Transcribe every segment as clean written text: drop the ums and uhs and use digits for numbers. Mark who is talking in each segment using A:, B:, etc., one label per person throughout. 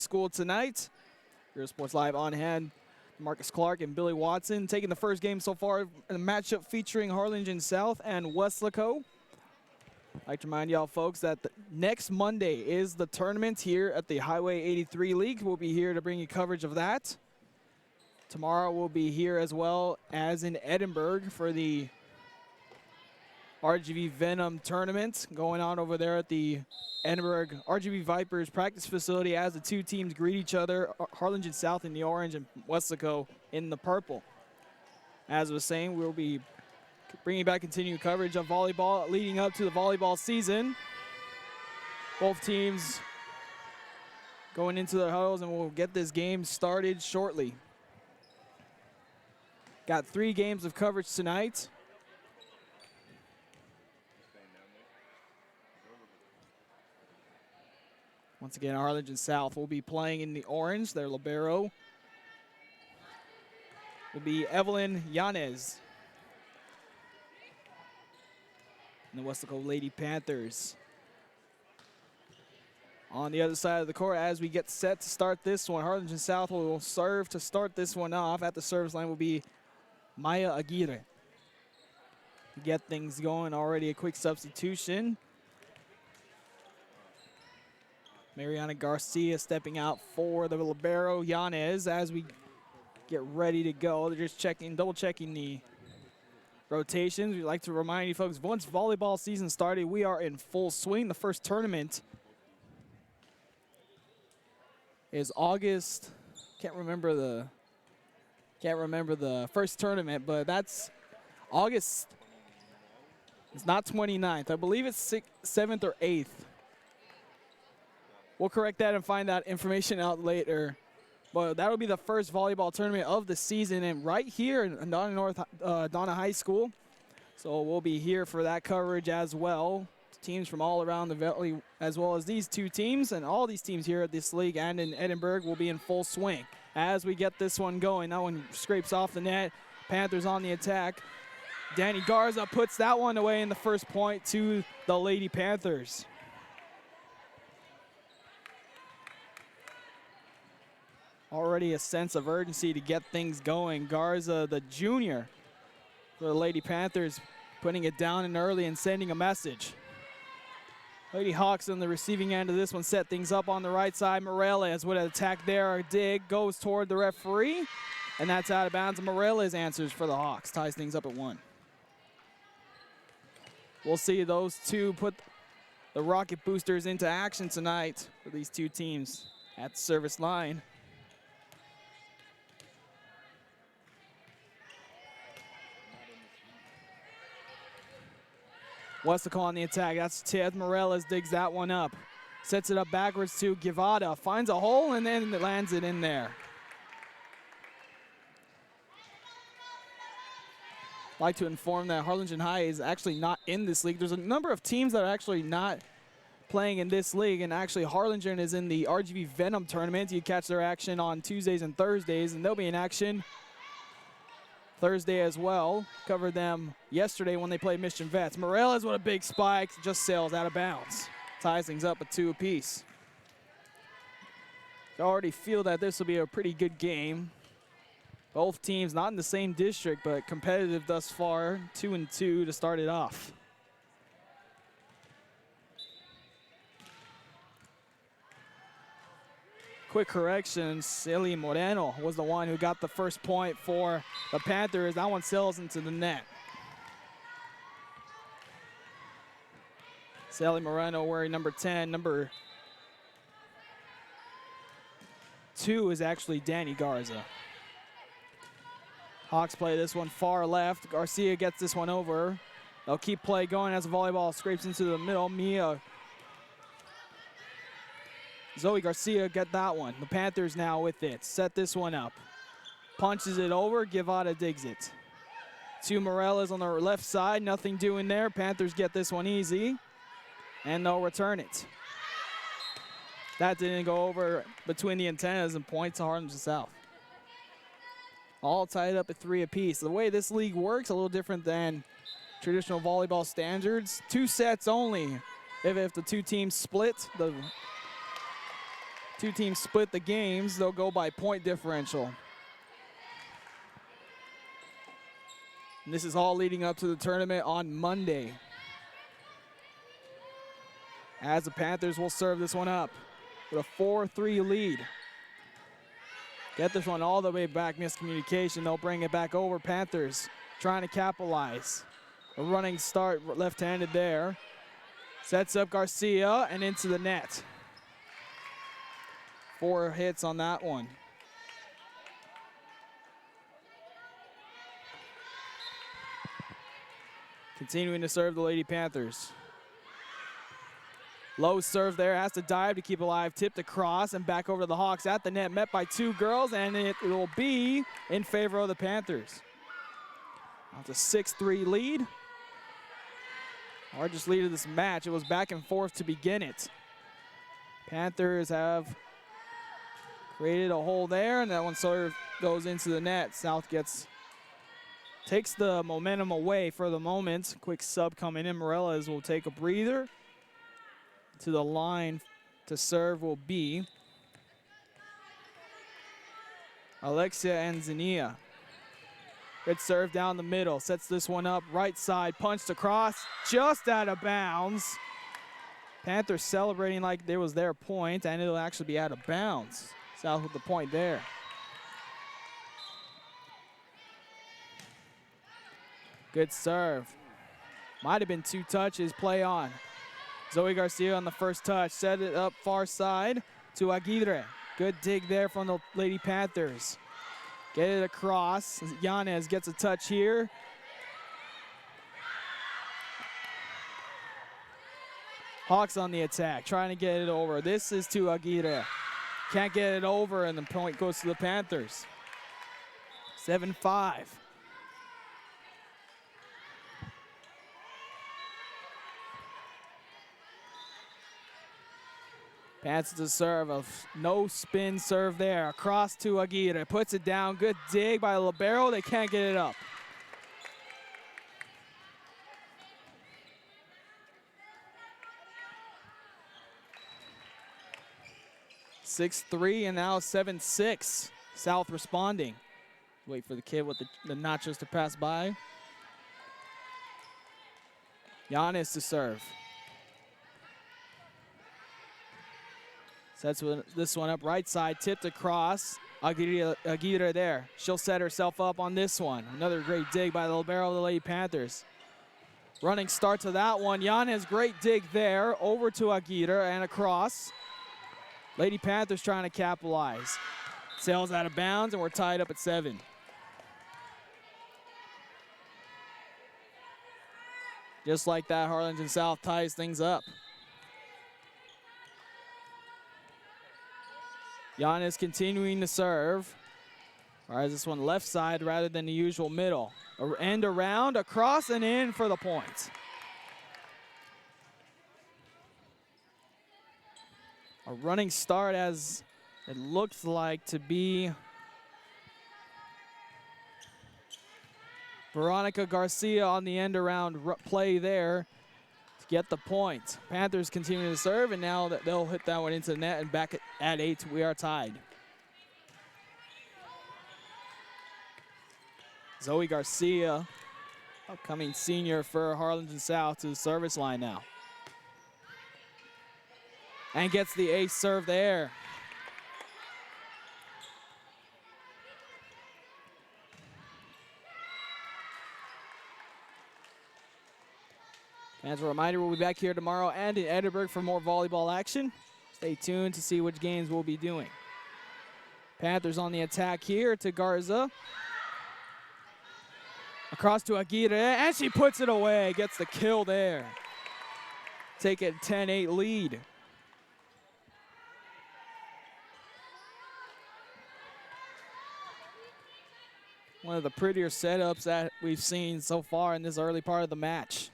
A: School tonight. Real Sports Live on hand. Marcus Clark and Billy Watson taking the first game so far in a matchup featuring Harlingen South and Weslaco. I'd like to remind y'all folks that next Monday is the tournament here at the Highway 83 League. We'll be here to bring you coverage of that. Tomorrow we'll be here as well as in Edinburgh for the RGV Venom tournament going on over there at the Edinburgh RGV Vipers practice facility as the two teams greet each other, Harlingen South in the orange and Weslaco in the purple. As I was saying, we'll be bringing back continued coverage of volleyball leading up to the volleyball season. Both teams going into their huddles, and we'll get this game started shortly. Got 3 games of coverage tonight. Once again, Harlingen South will be playing in the orange. Their libero will be Evelyn Yanez. And the Weslaco Lady Panthers on the other side of the court as we get set to start this one. Harlingen South will serve to start this one off. At the service line will be Maya Aguirre. To get things going, already a quick substitution. Mariana Garcia stepping out for the libero Yanez as we get ready to go. They're just double checking the rotations. We'd like to remind you folks, once volleyball season started, we are in full swing. The first tournament is August. Can't remember the first tournament, but that's August. It's not 29th. I believe it's 7th or 8th. We'll correct that and find that information out later. But that'll be the first volleyball tournament of the season, and right here in Donna High School. So we'll be here for that coverage as well. Teams from all around the valley, as well as these two teams, and all these teams here at this league and in Edinburgh will be in full swing as we get this one going. That one scrapes off the net. Panthers on the attack. Danny Garza puts that one away in the first point to the Lady Panthers. Already a sense of urgency to get things going. Garza, the junior for the Lady Panthers, putting it down and early and sending a message. Lady Hawks on the receiving end of this one set things up on the right side. Morales with an attack there. A dig goes toward the referee, and that's out of bounds. Morales answers for the Hawks, ties things up at 1. We'll see those two put the rocket boosters into action tonight for these two teams at the service line. Weslaco on the attack. That's Ted Morales, digs that one up. Sets it up backwards to Guevara. Finds a hole and then lands it in there. I'd like to inform that Harlingen High is actually not in this league. There's a number of teams that are actually not playing in this league, and actually Harlingen is in the RGV Venom tournament. You catch their action on Tuesdays and Thursdays, and they'll be in action Thursday as well. Covered them yesterday when they played Mission Vets. Morales with a big spike, just sails out of bounds. Ties things up at 2 apiece. I already feel that this will be a pretty good game. Both teams not in the same district, but competitive thus far. 2-2 to start it off. Quick correction, Celia Moreno was the one who got the first point for the Panthers. That one sails into the net. Celia Moreno wearing number 10. Number 2 is actually Danny Garza. Hawks play this one far left. Garcia gets this one over. They'll keep play going as the volleyball scrapes into the middle. Zoe Garcia get that one. The Panthers now with it. Set this one up. Punches it over. Guevara digs it. To Morales on the left side. Nothing doing there. Panthers get this one easy. And they'll return it. That didn't go over between the antennas and point to Harlingen South. All tied up at 3 apiece. The way this league works, a little different than traditional volleyball standards. 2 sets only. If the two teams split, the two teams split the games, they'll go by point differential. And this is all leading up to the tournament on Monday, as the Panthers will serve this one up with a 4-3 lead. Get this one all the way back, miscommunication. They'll bring it back over. Panthers trying to capitalize. A running start, left-handed there. Sets up Garcia and into the net. 4 hits on that one. Continuing to serve the Lady Panthers. Low serve there, has to dive to keep alive, tipped across and back over to the Hawks at the net, met by 2 girls, and it will be in favor of the Panthers. It's a 6-3 lead. Largest lead of this match. It was back and forth to begin it. Panthers have created a hole there, and that one serve goes into the net. South takes the momentum away for the moment. Quick sub coming in. Morellas will take a breather. To the line to serve will be Alexia Anzania. Good serve down the middle. Sets this one up. Right side, punched across, just out of bounds. Panthers celebrating like it was their point, and it'll actually be out of bounds. South with the point there. Good serve. Might have been 2 touches. Play on. Zoe Garcia on the first touch. Set it up far side to Aguirre. Good dig there from the Lady Panthers. Get it across. Yanez gets a touch here. Hawks on the attack, trying to get it over. This is to Aguirre. Can't get it over, and the point goes to the Panthers. 7-5. Passes the serve, a no spin serve there. Across to Aguirre, puts it down. Good dig by the libero. They can't get it up. (6-3) and now 7-6. South responding. Wait for the kid with the nachos to pass by. Giannis to serve. Sets this one up right side, tipped across. Aguirre there. She'll set herself up on this one. Another great dig by the libero of the Lady Panthers. Running start to that one. Yanez, great dig there. Over to Aguirre and across. Lady Panthers trying to capitalize. Sails out of bounds, and we're tied up at 7. Just like that, Harlingen South ties things up. Giannis continuing to serve. Fires this one left side rather than the usual middle. End around, across, and in for the point. A running start as it looks like to be Veronica Garcia on the end around play there to get the point. Panthers continue to serve, and now they'll hit that one into the net, and back at 8, we are tied. Zoe Garcia, upcoming senior for Harlingen South, to the service line now. And gets the ace serve there. As a reminder, we'll be back here tomorrow and in Edinburgh for more volleyball action. Stay tuned to see which games we'll be doing. Panthers on the attack here to Garza. Across to Aguirre, and she puts it away. Gets the kill there. Take a 10-8 lead. One of the prettier setups that we've seen so far in this early part of the match.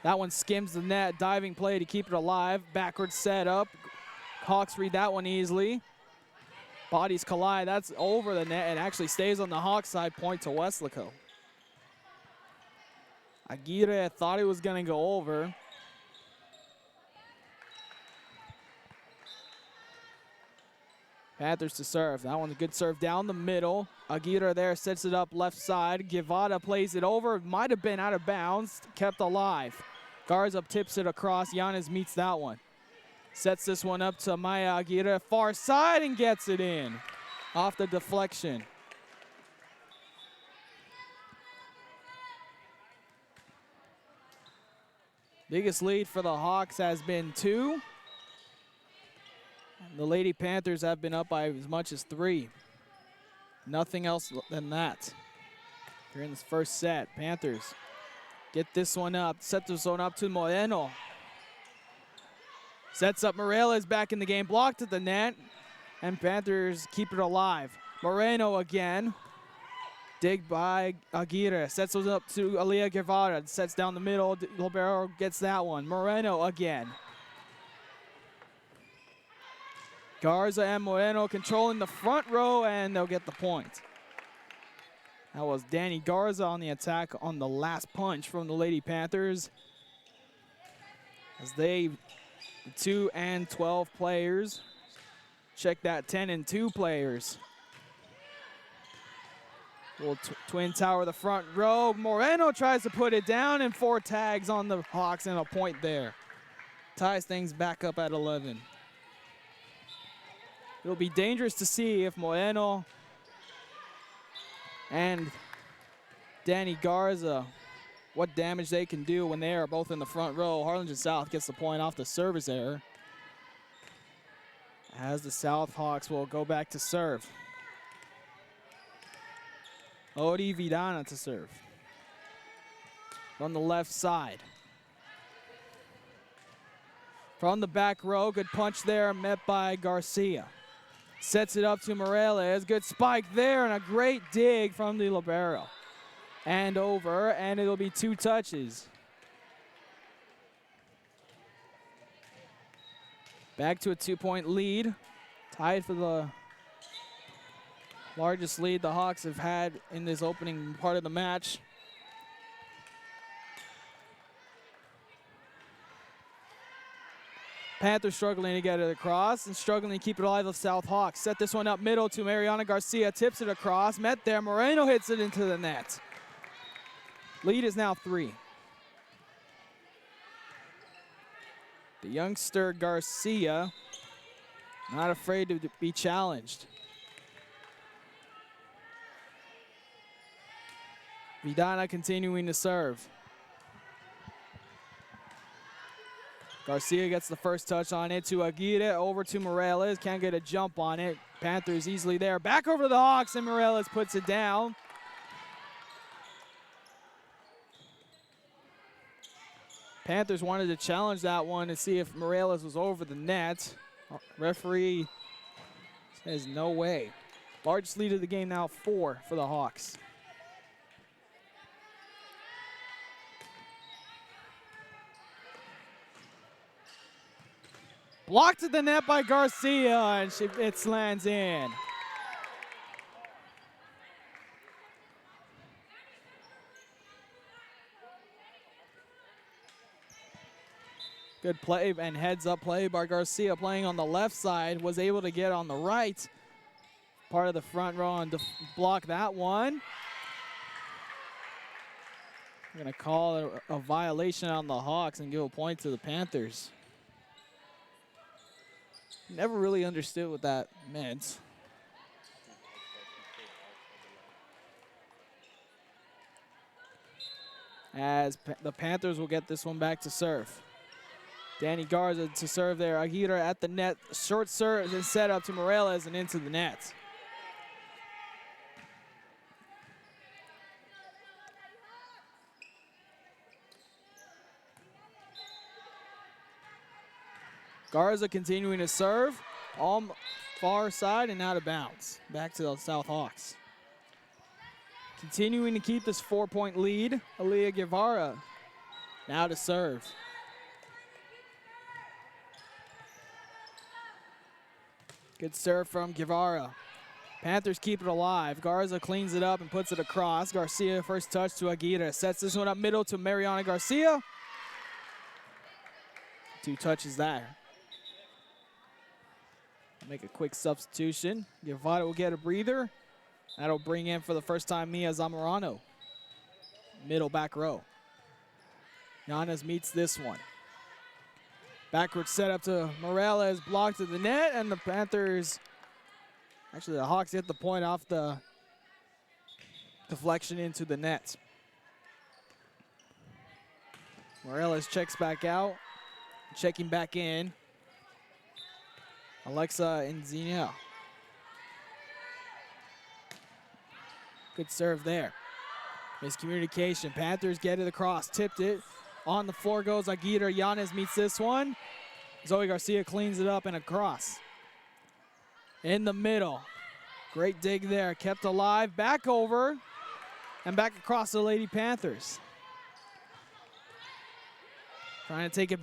A: That one skims the net, diving play to keep it alive. Backward set up. Hawks read that one easily. Bodies collide, that's over the net and actually stays on the Hawks side, point to Weslaco. Aguirre thought it was gonna go over. Panthers to serve. That one's a good serve down the middle. Aguirre there sets it up left side. Guevara plays it over. Might have been out of bounds. Kept alive. Garza tips it across. Yanez meets that one. Sets this one up to Maya Aguirre. Far side and gets it in. Off the deflection. Biggest lead for the Hawks has been 2. The Lady Panthers have been up by as much as 3. Nothing else than that. Here in this first set, Panthers get this one up, set this one up to Moreno. Sets up Morales back in the game, blocked at the net, and Panthers keep it alive. Moreno again, dig by Aguirre, sets those up to Alia Guevara, sets down the middle, Libero gets that one. Moreno again. Garza and Moreno controlling the front row, and they'll get the point. That was Danny Garza on the attack on the last punch from the Lady Panthers. As they, 2 and 12 players, check that 10 and 2 players. Little twin tower the front row. Moreno tries to put it down, and 4 tags on the Hawks and a point there. Ties things back up at 11. It'll be dangerous to see if Moreno and Danny Garza, what damage they can do when they are both in the front row. Harlingen South gets the point off the service error, as the South Hawks will go back to serve. Odi Vidana to serve from the left side. From the back row, good punch there, met by Garcia. Sets it up to Morales. Good spike there, and a great dig from the libero. And over, and it'll be 2 touches. Back to a 2-point lead. Tied for the largest lead the Hawks have had in this opening part of the match. Panthers struggling to get it across and struggling to keep it alive with South Hawks. Set this one up middle to Mariana Garcia, tips it across, met there, Moreno hits it into the net. Lead is now 3. The youngster Garcia, not afraid to be challenged. Vidana continuing to serve. Garcia gets the first touch on it to Aguirre, over to Morales, can't get a jump on it. Panthers easily there, back over to the Hawks, and Morales puts it down. Panthers wanted to challenge that one to see if Morales was over the net. Referee says no way. Largest lead of the game now, 4 for the Hawks. Blocked at the net by Garcia, and it lands in. Good play and heads-up play by Garcia, playing on the left side, was able to get on the right part of the front row and block that one. We're going to call it a violation on the Hawks and give a point to the Panthers. Never really understood what that meant. As the Panthers will get this one back to serve. Danny Garza to serve there. Aguirre at the net. Short serve and set up to Morales and into the net. Garza continuing to serve, all far side and out of bounds. Back to the South Hawks. Continuing to keep this 4-point lead, Alia Guevara now to serve. Good serve from Guevara. Panthers keep it alive. Garza cleans it up and puts it across. Garcia first touch to Aguirre. Sets this one up middle to Mariana Garcia. 2 touches there. Make a quick substitution. Guevara will get a breather. That'll bring in for the first time Mia Zamorano. Middle back row. Yanez meets this one. Backward setup to Morella is blocked to the net, and the Panthers, actually the Hawks hit the point off the deflection into the net. Morales checks back out, checking back in. Alexa Enzina. Good serve there. Miscommunication. Panthers get it across, tipped it. On the floor goes Aguirre. Yanez meets this one. Zoe Garcia cleans it up and across. In the middle. Great dig there. Kept alive. Back over. And back across the Lady Panthers. Trying to take it